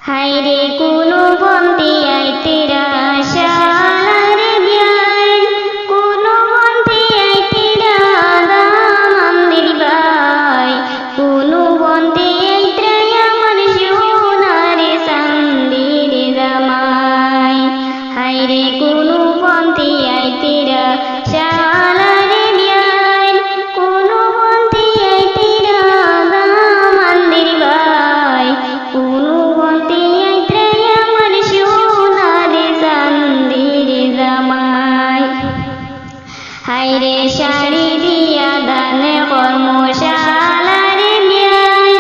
হাইরে কোনো বন্তি আইতেরা শালারে বিয়াই কোনো বন্তি আইতেরা দামান্দির বাই কোনো বন্তি আইতেরা আমার সোনারে চান্দির জামাই হাইরে কোনো বন্তি আইতেরা শালারে বিয়াই কোনো বন্তি আইতেরা দামান্দির বাই কোনো বন্তি আইতেরা আমার সোনারে চান্দির জামাই হাইরে শাড়ি দিয়া দানে কর্মশালারে বিয়াই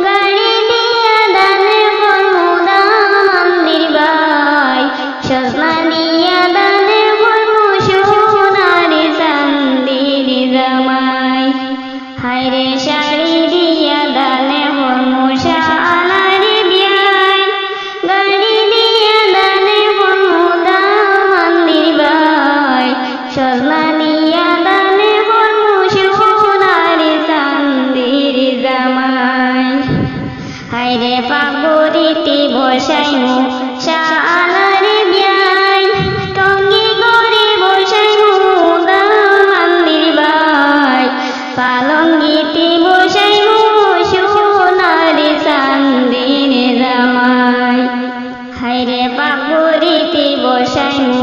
গাড়ি দিয়া দানে কর্ম দামান্দির বাই সজনা দিয়া দানে কর্ম সোনারে চান্দির জামাই হাইরে শাড়ি দিয়া দানে কর্মশালারে বিয়াই গাড়ি দিয়া দানে কর্ম দামান্দির বাই সজনা দিয়া দানে কর্ম সোনারে চান্দির জামাই হাইরে পাগরিতে বসাইমু শালারে বিয়াই টঙ্গি করে বসাইমু দামান্দির বাই পালঙ্গিতে বসাইমু সোনারে চান্দির জামাই হাইরে পাগরিতে বসাইমু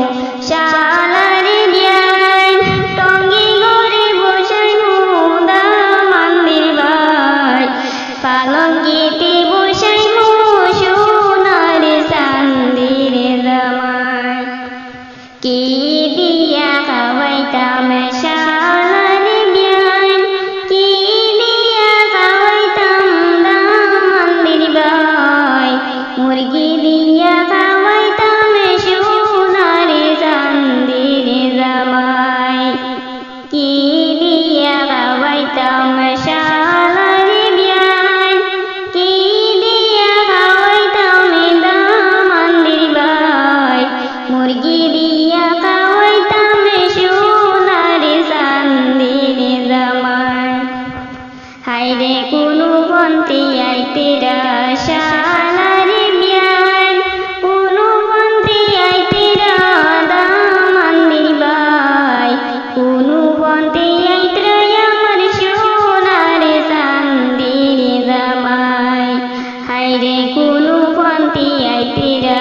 শালারে বিয়াই টঙ্গি করে বসাইমু দামান্দির বাই পালঙ্গিতে বসাইমু সোনারে চান্দির জামাই কি দিয়া খাওয়াইতাম শালারে বিয়াই কি দিয়া খাওয়াইতাম দামান্দির বাই মুরগি দিয়া খাওয়াইতাম সোনারে চান্দির জামাই কি দিয়া খাওয়াইতাম শালারে বিয়াই কি দিয়া খাওয়াইতাম দামান্দির বাই মুরগি দিয়া খাওয়াইতাম সোনারে চান্দির জামাই হাইরে কোনো বন্তি আইতেরা শালারে বিয়াই কোনো বন্তি আইতেরা দামান্দির বাই কোনো বন্তি আইতেরা আমার সোনারে চান্দির জামাই হাইরে কোনো বন্তি আইতেরা